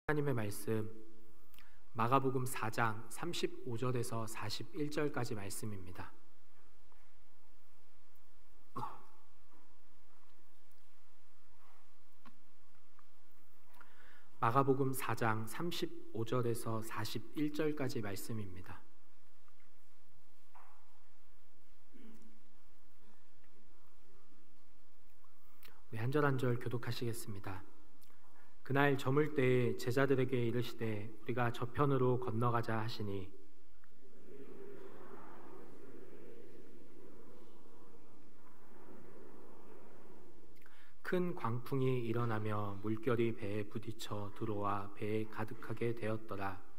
하나님의 말씀 마가복음 4장 35절에서 41절까지 말씀입니다. 마가복음 4장 35절에서 41절까지 말씀입니다. 한 절 한 절 교독하시겠습니다. 그날 저물 때에 제자들에게 이르시되 우리가 저편으로 건너가자 하시니 큰 광풍이 일어나며 물결이 배에 부딪혀 들어와 배에 가득하게 되었더라.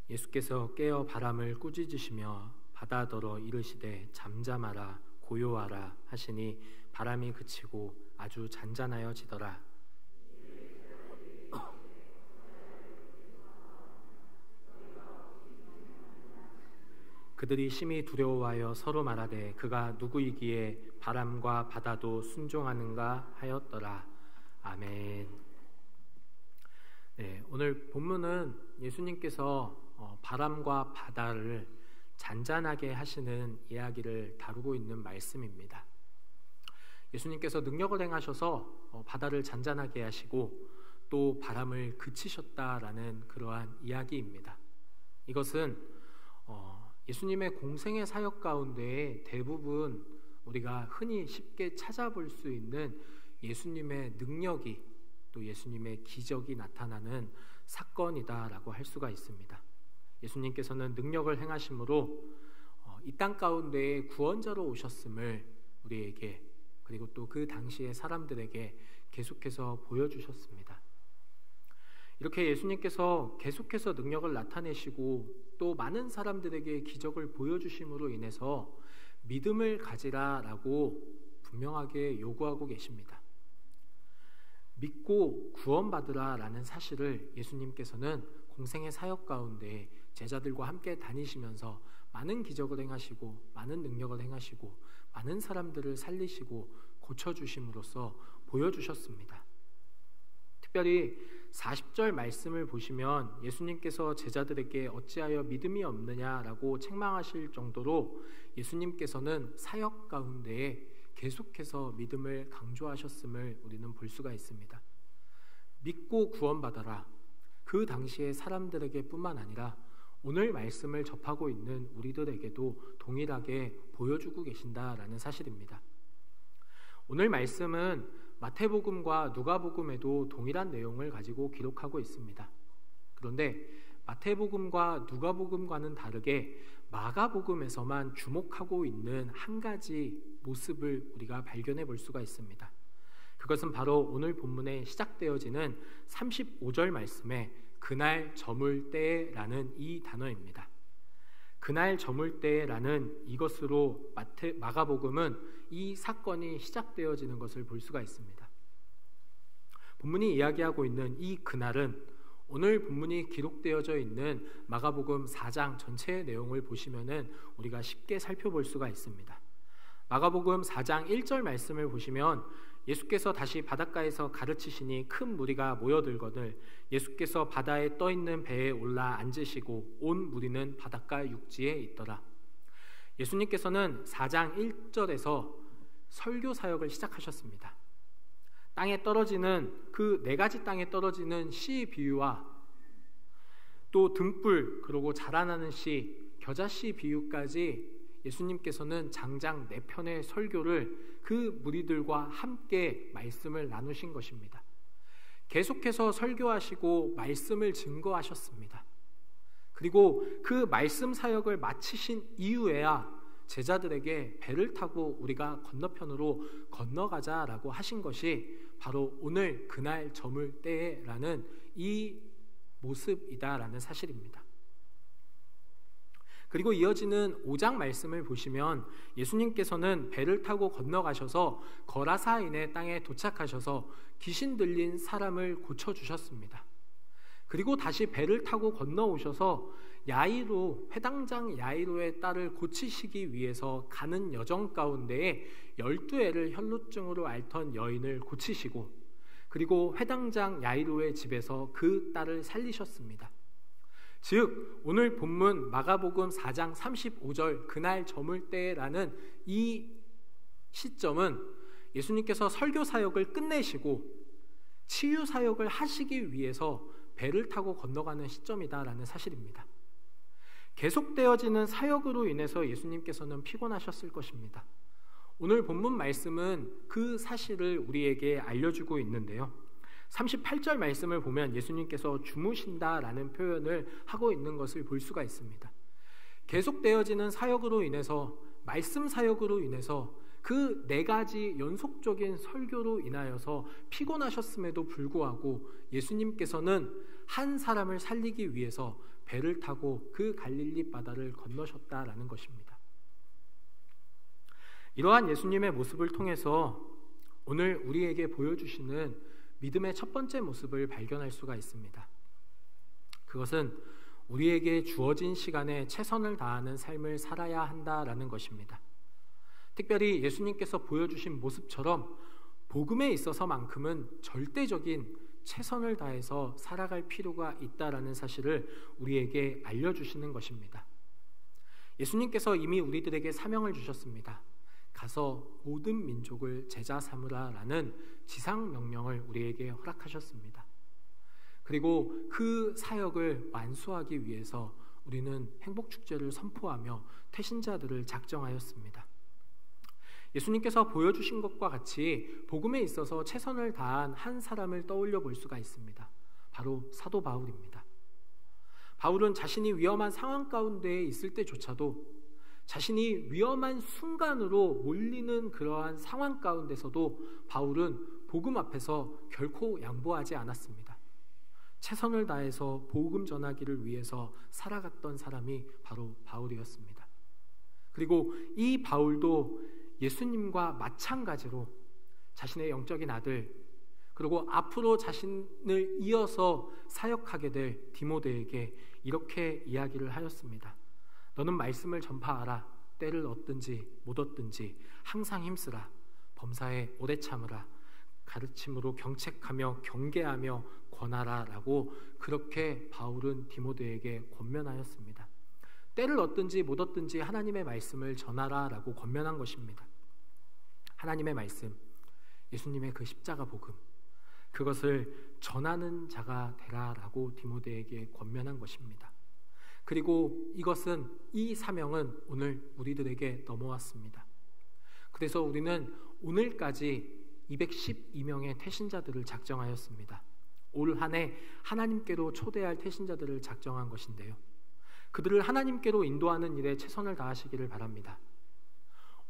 예수께서 깨어 바람을 꾸짖으시며 바다더러 이르시되 잠잠하라 고요하라 하시니 바람이 그치고 아주 잔잔하여지더라. 그들이 심히 두려워하여 서로 말하되 그가 누구이기에 바람과 바다도 순종하는가 하였더라. 아멘. 오늘 본문은 예수님께서 바람과 바다를 잔잔하게 하시는 이야기를 다루고 있는 말씀입니다. 예수님께서 능력을 행하셔서 바다를 잔잔하게 하시고 또 바람을 그치셨다라는 그러한 이야기입니다. 이것은 예수님의 공생의 사역 가운데 대부분 우리가 흔히 쉽게 찾아볼 수 있는 예수님의 능력이 또 예수님의 기적이 나타나는 사건이다라고 할 수가 있습니다. 예수님께서는 능력을 행하심으로 이 땅 가운데에 구원자로 오셨음을 우리에게 그리고 또 그 당시의 사람들에게 계속해서 보여주셨습니다. 이렇게 예수님께서 계속해서 능력을 나타내시고 또 많은 사람들에게 기적을 보여주심으로 인해서 믿음을 가지라라고 분명하게 요구하고 계십니다. 믿고 구원받으라라는 사실을 예수님께서는 공생의 사역 가운데 제자들과 함께 다니시면서 많은 기적을 행하시고 많은 능력을 행하시고 많은 사람들을 살리시고 고쳐주심으로써 보여주셨습니다. 특별히 40절 말씀을 보시면 예수님께서 제자들에게 어찌하여 믿음이 없느냐라고 책망하실 정도로 예수님께서는 사역 가운데에 계속해서 믿음을 강조하셨음을 우리는 볼 수가 있습니다. 믿고 구원받아라. 그 당시의 사람들에게 뿐만 아니라 오늘 말씀을 접하고 있는 우리들에게도 동일하게 보여주고 계신다라는 사실입니다. 오늘 말씀은 마태복음과 누가복음에도 동일한 내용을 가지고 기록하고 있습니다. 그런데 마태복음과 누가복음과는 다르게 마가복음에서만 주목하고 있는 한 가지 모습을 우리가 발견해 볼 수가 있습니다. 그것은 바로 오늘 본문에 시작되어지는 35절 말씀에 그날 저물 때라는 이 단어입니다. 그날 저물 때라는 이것으로 마가복음은 이 사건이 시작되어지는 것을 볼 수가 있습니다. 본문이 이야기하고 있는 이 그날은 오늘 본문이 기록되어져 있는 마가복음 4장 전체의 내용을 보시면은 우리가 쉽게 살펴볼 수가 있습니다. 마가복음 4장 1절 말씀을 보시면 예수께서 다시 바닷가에서 가르치시니 큰 무리가 모여들거늘 예수께서 바다에 떠있는 배에 올라 앉으시고 온 무리는 바닷가 육지에 있더라. 예수님께서는 4장 1절에서 설교 사역을 시작하셨습니다. 땅에 떨어지는 그 네 가지 땅에 떨어지는 씨 비유와 또 등불 그리고 자라나는 씨, 겨자씨 비유까지 예수님께서는 장장 4편의 설교를 그 무리들과 함께 말씀을 나누신 것입니다. 계속해서 설교하시고 말씀을 증거하셨습니다. 그리고 그 말씀 사역을 마치신 이후에야 제자들에게 배를 타고 우리가 건너편으로 건너가자라고 하신 것이 바로 오늘 그날 저물 때라는 이 모습이다라는 사실입니다. 그리고 이어지는 5장 말씀을 보시면 예수님께서는 배를 타고 건너가셔서 거라사인의 땅에 도착하셔서 귀신 들린 사람을 고쳐주셨습니다. 그리고 다시 배를 타고 건너오셔서 야이로, 회당장 야이로의 딸을 고치시기 위해서 가는 여정 가운데에 12애를 혈루증으로 앓던 여인을 고치시고, 그리고 회당장 야이로의 집에서 그 딸을 살리셨습니다. 즉 오늘 본문 마가복음 4장 35절 그날 저물 때라는 이 시점은 예수님께서 설교 사역을 끝내시고 치유 사역을 하시기 위해서 배를 타고 건너가는 시점이다라는 사실입니다. 계속되어지는 사역으로 인해서 예수님께서는 피곤하셨을 것입니다. 오늘 본문 말씀은 그 사실을 우리에게 알려주고 있는데요. 38절 말씀을 보면 예수님께서 주무신다라는 표현을 하고 있는 것을 볼 수가 있습니다. 계속되어지는 사역으로 인해서, 말씀 사역으로 인해서, 그 4가지 연속적인 설교로 인하여서 피곤하셨음에도 불구하고 예수님께서는 한 사람을 살리기 위해서 배를 타고 그 갈릴리 바다를 건너셨다라는 것입니다. 이러한 예수님의 모습을 통해서 오늘 우리에게 보여주시는 믿음의 첫 번째 모습을 발견할 수가 있습니다. 그것은 우리에게 주어진 시간에 최선을 다하는 삶을 살아야 한다라는 것입니다. 특별히 예수님께서 보여주신 모습처럼 복음에 있어서만큼은 절대적인 최선을 다해서 살아갈 필요가 있다라는 사실을 우리에게 알려주시는 것입니다. 예수님께서 이미 우리들에게 사명을 주셨습니다. 가서 모든 민족을 제자 삼으라라는 지상 명령을 우리에게 허락하셨습니다. 그리고 그 사역을 완수하기 위해서 우리는 행복축제를 선포하며 태신자들을 작정하였습니다. 예수님께서 보여주신 것과 같이 복음에 있어서 최선을 다한 한 사람을 떠올려 볼 수가 있습니다. 바로 사도 바울입니다. 바울은 자신이 위험한 상황 가운데 있을 때조차도, 자신이 위험한 순간으로 몰리는 그러한 상황 가운데서도 바울은 복음 앞에서 결코 양보하지 않았습니다. 최선을 다해서 복음 전하기를 위해서 살아갔던 사람이 바로 바울이었습니다. 그리고 이 바울도 예수님과 마찬가지로 자신의 영적인 아들, 그리고 앞으로 자신을 이어서 사역하게 될 디모데에게 이렇게 이야기를 하였습니다. 너는 말씀을 전파하라. 때를 얻든지 못 얻든지 항상 힘쓰라. 범사에 오래 참으라. 가르침으로 경책하며 경계하며 권하라 라고 그렇게 바울은 디모데에게 권면하였습니다. 때를 얻든지 못 얻든지 하나님의 말씀을 전하라 라고 권면한 것입니다. 하나님의 말씀, 예수님의 그 십자가 복음, 그것을 전하는 자가 되라 라고 디모데에게 권면한 것입니다. 그리고 이 사명은 오늘 우리들에게 넘어왔습니다. 그래서 우리는 오늘까지 212명의 태신자들을 작정하였습니다. 올 한 해 하나님께로 초대할 태신자들을 작정한 것인데요. 그들을 하나님께로 인도하는 일에 최선을 다하시기를 바랍니다.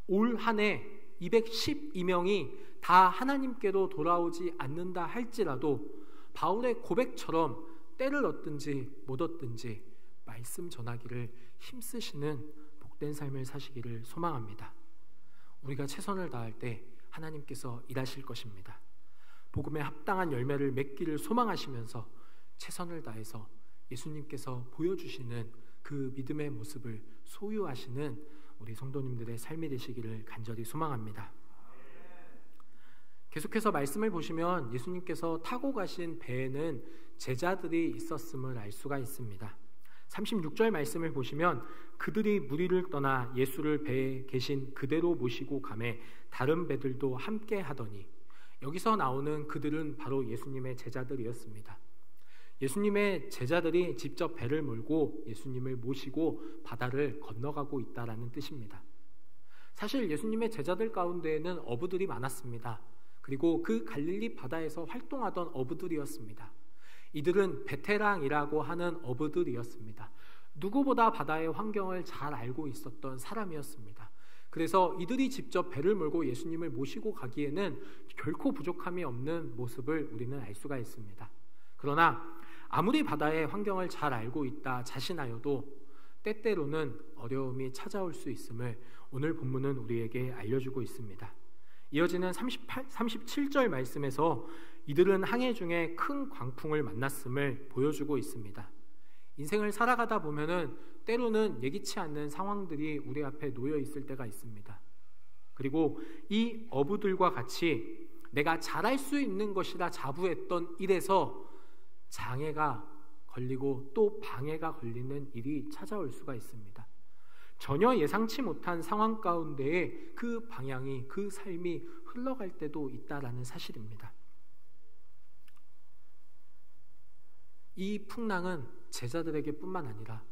올 한 해 212명이 다 하나님께로 돌아오지 않는다 할지라도 바울의 고백처럼 때를 얻든지 못 얻든지 말씀 전하기를 힘쓰시는 복된 삶을 사시기를 소망합니다. 우리가 최선을 다할 때 하나님께서 일하실 것입니다. 복음에 합당한 열매를 맺기를 소망하시면서 최선을 다해서 예수님께서 보여주시는 그 믿음의 모습을 소유하시는 우리 성도님들의 삶이 되시기를 간절히 소망합니다. 계속해서 말씀을 보시면 예수님께서 타고 가신 배에는 제자들이 있었음을 알 수가 있습니다. 36절 말씀을 보시면 그들이 무리를 떠나 예수를 배에 계신 그대로 모시고 가매 다른 배들도 함께 하더니, 여기서 나오는 그들은 바로 예수님의 제자들이었습니다. 예수님의 제자들이 직접 배를 몰고 예수님을 모시고 바다를 건너가고 있다라는 뜻입니다. 사실 예수님의 제자들 가운데에는 어부들이 많았습니다. 그리고 그 갈릴리 바다에서 활동하던 어부들이었습니다. 이들은 베테랑이라고 하는 어부들이었습니다. 누구보다 바다의 환경을 잘 알고 있었던 사람이었습니다. 그래서 이들이 직접 배를 몰고 예수님을 모시고 가기에는 결코 부족함이 없는 모습을 우리는 알 수가 있습니다. 그러나 아무리 바다의 환경을 잘 알고 있다 자신하여도 때때로는 어려움이 찾아올 수 있음을 오늘 본문은 우리에게 알려주고 있습니다. 이어지는 37절 말씀에서 이들은 항해 중에 큰 광풍을 만났음을 보여주고 있습니다. 인생을 살아가다 보면은 때로는 예기치 않는 상황들이 우리 앞에 놓여 있을 때가 있습니다. 그리고 이 어부들과 같이 내가 잘할 수 있는 것이라 자부했던 일에서 장애가 걸리고 또 방해가 걸리는 일이 찾아올 수가 있습니다. 전혀 예상치 못한 상황 가운데에 그 방향이, 그 삶이 흘러갈 때도 있다라는 사실입니다. 이 풍랑은 제자들에게 뿐만 아니라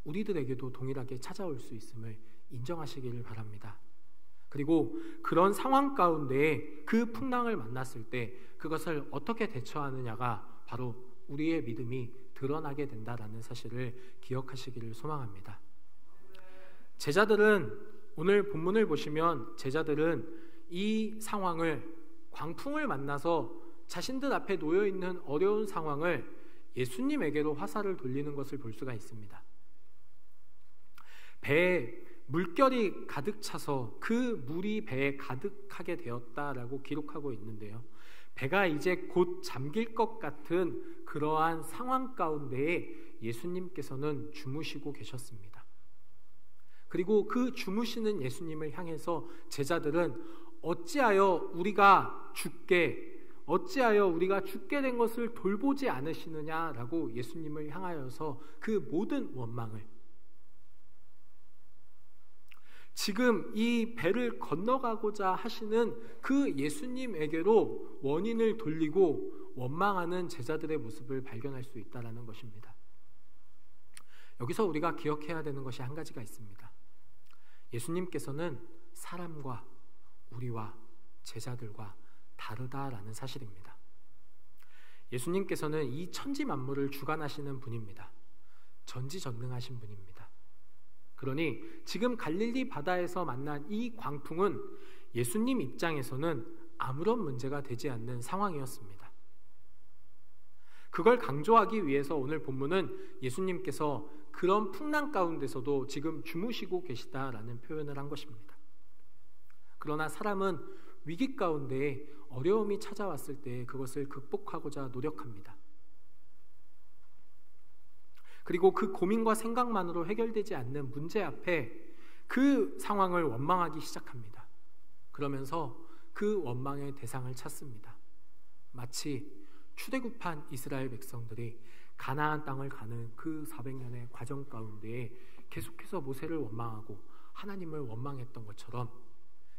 우리들에게도 동일하게 찾아올 수 있음을 인정하시기를 바랍니다. 그리고 그런 상황 가운데 그 풍랑을 만났을 때 그것을 어떻게 대처하느냐가 바로 우리의 믿음이 드러나게 된다라는 사실을 기억하시기를 소망합니다. 제자들은, 오늘 본문을 보시면 제자들은 이 상황을, 광풍을 만나서 자신들 앞에 놓여 있는 어려운 상황을 예수님에게로 화살을 돌리는 것을 볼 수가 있습니다. 배에 물결이 가득 차서 그 물이 배에 가득하게 되었다라고 기록하고 있는데요. 배가 이제 곧 잠길 것 같은 그러한 상황 가운데에 예수님께서는 주무시고 계셨습니다. 그리고 그 주무시는 예수님을 향해서 제자들은 어찌하여 우리가 죽게 된 것을 돌보지 않으시느냐라고 예수님을 향하여서 그 모든 원망을, 지금 이 배를 건너가고자 하시는 그 예수님에게로 원인을 돌리고 원망하는 제자들의 모습을 발견할 수 있다는 것입니다. 여기서 우리가 기억해야 되는 것이 한 가지가 있습니다. 예수님께서는 사람과 우리와 제자들과 다르다라는 사실입니다. 예수님께서는 이 천지 만물을 주관하시는 분입니다. 전지전능하신 분입니다. 그러니 지금 갈릴리 바다에서 만난 이 광풍은 예수님 입장에서는 아무런 문제가 되지 않는 상황이었습니다. 그걸 강조하기 위해서 오늘 본문은 예수님께서 그런 풍랑 가운데서도 지금 주무시고 계시다라는 표현을 한 것입니다. 그러나 사람은 위기 가운데 어려움이 찾아왔을 때 그것을 극복하고자 노력합니다. 그리고 그 고민과 생각만으로 해결되지 않는 문제 앞에 그 상황을 원망하기 시작합니다. 그러면서 그 원망의 대상을 찾습니다. 마치 출애굽한 이스라엘 백성들이 가나안 땅을 가는 그 400년의 과정 가운데에 계속해서 모세를 원망하고 하나님을 원망했던 것처럼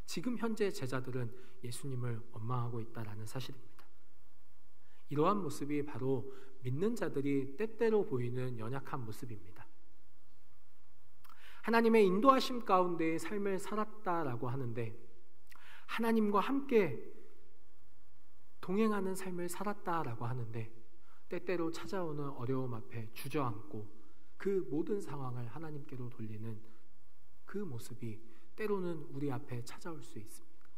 지금 현재 제자들은 예수님을 원망하고 있다는 사실입니다. 이러한 모습이 바로 믿는 자들이 때때로 보이는 연약한 모습입니다. 하나님의 인도하심 가운데의 삶을 살았다라고 하는데, 하나님과 함께 동행하는 삶을 살았다라고 하는데, 때때로 찾아오는 어려움 앞에 주저앉고 그 모든 상황을 하나님께로 돌리는 그 모습이 때로는 우리 앞에 찾아올 수 있습니다.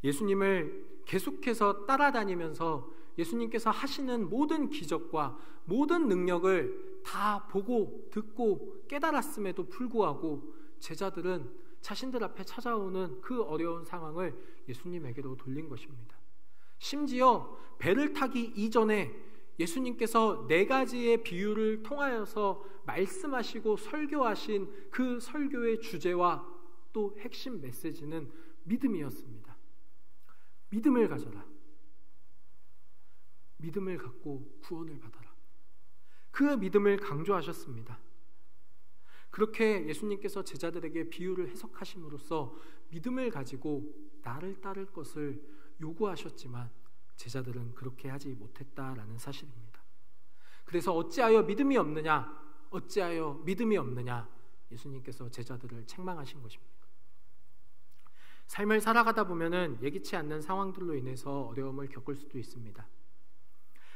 예수님을 계속해서 따라다니면서 예수님께서 하시는 모든 기적과 모든 능력을 다 보고 듣고 깨달았음에도 불구하고 제자들은 자신들 앞에 찾아오는 그 어려운 상황을 예수님에게로 돌린 것입니다. 심지어 배를 타기 이전에 예수님께서 4가지의 비유를 통하여서 말씀하시고 설교하신 그 설교의 주제와 또 핵심 메시지는 믿음이었습니다. 믿음을 가져라. 믿음을 갖고 구원을 받아라. 그 믿음을 강조하셨습니다. 그렇게 예수님께서 제자들에게 비유를 해석하심으로써 믿음을 가지고 나를 따를 것을 요구하셨지만 제자들은 그렇게 하지 못했다라는 사실입니다. 그래서 어찌하여 믿음이 없느냐? 어찌하여 믿음이 없느냐? 예수님께서 제자들을 책망하신 것입니다. 삶을 살아가다 보면은 예기치 않는 상황들로 인해서 어려움을 겪을 수도 있습니다.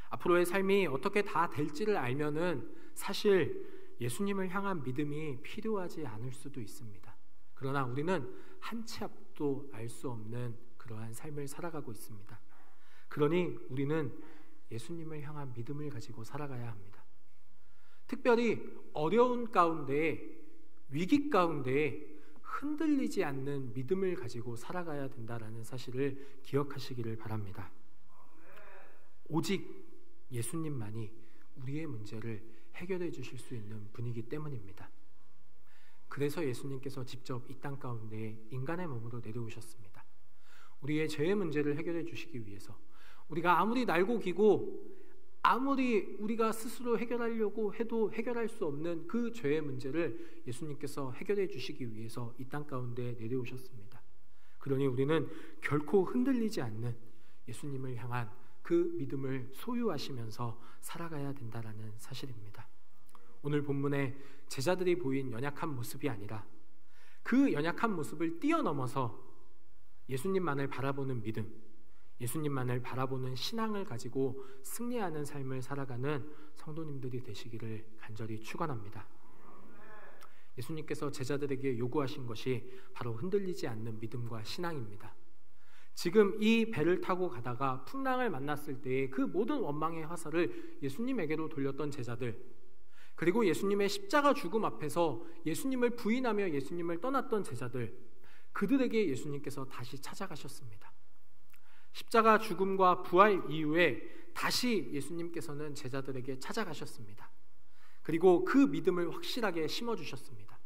앞으로의 삶이 어떻게 다 될지를 알면은 사실 예수님을 향한 믿음이 필요하지 않을 수도 있습니다. 그러나 우리는 한 치 앞도 알 수 없는 그러한 삶을 살아가고 있습니다. 그러니 우리는 예수님을 향한 믿음을 가지고 살아가야 합니다. 특별히 어려운 가운데, 위기 가운데 흔들리지 않는 믿음을 가지고 살아가야 된다라는 사실을 기억하시기를 바랍니다. 오직 예수님만이 우리의 문제를 해결해 주실 수 있는 분이기 때문입니다. 그래서 예수님께서 직접 이 땅 가운데 인간의 몸으로 내려오셨습니다. 우리의 죄의 문제를 해결해 주시기 위해서, 우리가 아무리 날고 기고 아무리 우리가 스스로 해결하려고 해도 해결할 수 없는 그 죄의 문제를 예수님께서 해결해 주시기 위해서 이 땅 가운데 내려오셨습니다. 그러니 우리는 결코 흔들리지 않는 예수님을 향한 그 믿음을 소유하시면서 살아가야 된다는 사실입니다. 오늘 본문에 제자들이 보인 연약한 모습이 아니라 그 연약한 모습을 뛰어넘어서 예수님만을 바라보는 믿음, 예수님만을 바라보는 신앙을 가지고 승리하는 삶을 살아가는 성도님들이 되시기를 간절히 축원합니다. 예수님께서 제자들에게 요구하신 것이 바로 흔들리지 않는 믿음과 신앙입니다. 지금 이 배를 타고 가다가 풍랑을 만났을 때의 그 모든 원망의 화살을 예수님에게로 돌렸던 제자들, 그리고 예수님의 십자가 죽음 앞에서 예수님을 부인하며 예수님을 떠났던 제자들, 그들에게 예수님께서 다시 찾아가셨습니다. 십자가 죽음과 부활 이후에 다시 예수님께서는 제자들에게 찾아가셨습니다. 그리고 그 믿음을 확실하게 심어주셨습니다.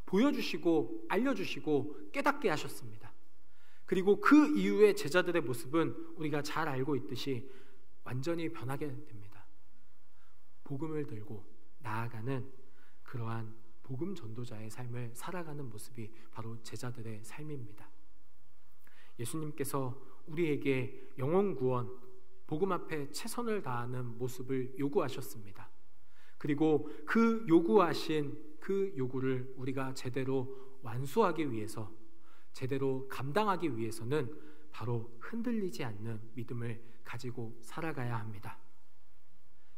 보여주시고 알려주시고 깨닫게 하셨습니다. 그리고 그 이후에 제자들의 모습은 우리가 잘 알고 있듯이 완전히 변하게 됩니다. 복음을 들고 나아가는 그러한 복음 전도자의 삶을 살아가는 모습이 바로 제자들의 삶입니다. 예수님께서 우리에게 영혼 구원, 복음 앞에 최선을 다하는 모습을 요구하셨습니다. 그리고 그 요구하신 그 요구를 우리가 제대로 완수하기 위해서, 제대로 감당하기 위해서는 바로 흔들리지 않는 믿음을 가지고 살아가야 합니다.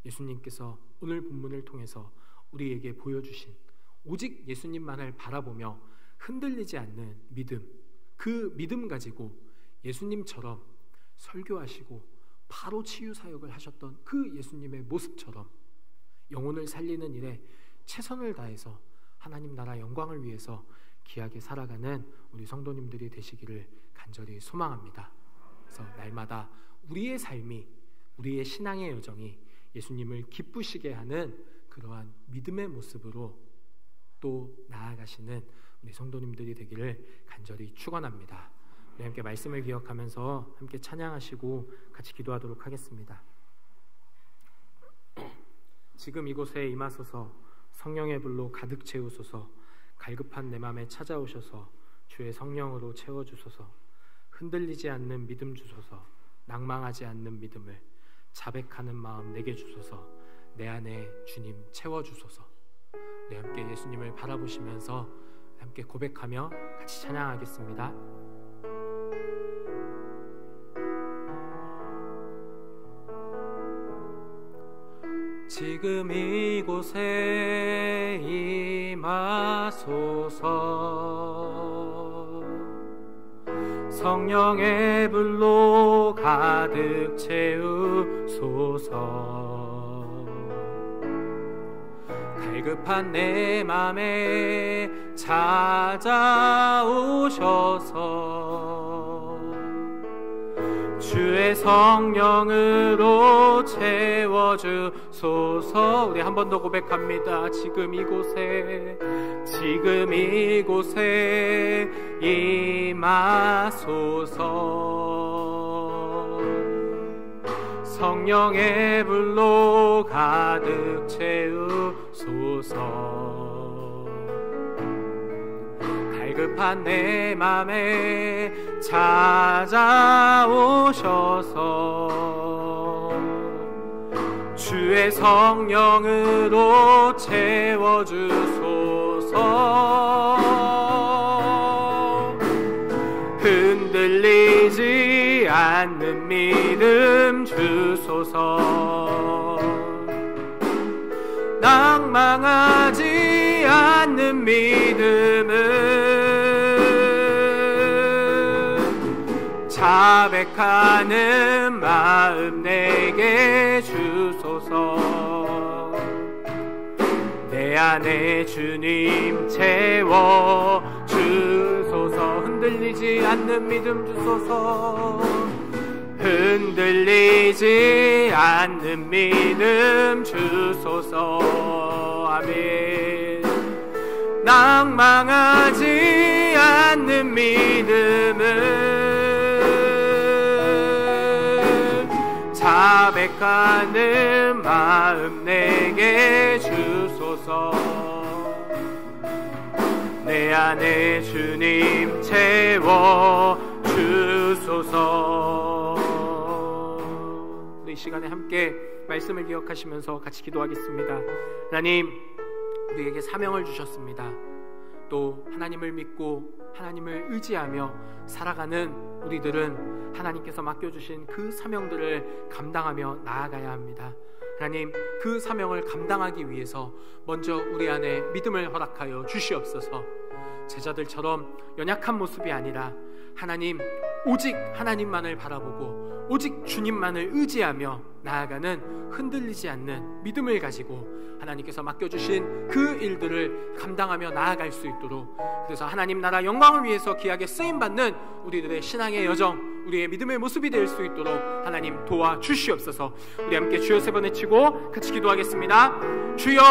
예수님께서 오늘 본문을 통해서 우리에게 보여주신 오직 예수님만을 바라보며 흔들리지 않는 믿음, 그 믿음 가지고 예수님처럼 설교하시고 바로 치유 사역을 하셨던 그 예수님의 모습처럼 영혼을 살리는 일에 최선을 다해서 하나님 나라 영광을 위해서 귀하게 살아가는 우리 성도님들이 되시기를 간절히 소망합니다. 그래서 날마다 우리의 삶이, 우리의 신앙의 여정이 예수님을 기쁘시게 하는 그러한 믿음의 모습으로 또 나아가시는 우리 성도님들이 되기를 간절히 축원합니다. 우리 함께 말씀을 기억하면서 함께 찬양하시고 같이 기도하도록 하겠습니다. 지금 이곳에 임하소서, 성령의 불로 가득 채우소서. 갈급한 내 맘에 찾아오셔서 주의 성령으로 채워주소서. 흔들리지 않는 믿음 주소서. 낭망하지 않는 믿음을, 자백하는 마음 내게 주소서. 내 안에 주님 채워주소서. 우리 함께 예수님을 바라보시면서 함께 고백하며 같이 찬양하겠습니다. 지금 이곳에 임하소서. 성령의 불로 가득 채우소서. 갈급한 내 맘에 찾아오셔서 주의 성령으로 채워주소서. 우리 한 번 더 고백합니다. 지금 이곳에 임하소서. 성령의 불로 가득 채우소서. 갈급한 내 맘에 찾아오셔서 주의 성령으로 채워주소서. 흔들리지 않는 믿음 주소서. 낭망하지 않는 믿음을 자백하는 마음 내게 주소서. 내 안에 주님 채워주소서. 흔들리지 않는 믿음 주소서. 흔들리지 않는 믿음 주소서. 아멘. 낭망하지 않는 믿음을 자백하는 마음 내게 주소서. 내 안에 주님 채워 주소서. 우리 이 시간에 함께 말씀을 기억하시면서 같이 기도하겠습니다. 하나님, 우리에게 사명을 주셨습니다. 또 하나님을 믿고 하나님을 의지하며 살아가는 우리들은 하나님께서 맡겨주신 그 사명들을 감당하며 나아가야 합니다. 하나님, 그 사명을 감당하기 위해서 먼저 우리 안에 믿음을 허락하여 주시옵소서. 제자들처럼 연약한 모습이 아니라 하나님, 오직 하나님만을 바라보고 오직 주님만을 의지하며 나아가는 흔들리지 않는 믿음을 가지고 하나님께서 맡겨주신 그 일들을 감당하며 나아갈 수 있도록, 그래서 하나님 나라 영광을 위해서 귀하게 쓰임받는 우리들의 신앙의 여정, 우리의 믿음의 모습이 될 수 있도록 하나님 도와주시옵소서. 우리 함께 주여 세 번 외치고 같이 기도하겠습니다. 주여.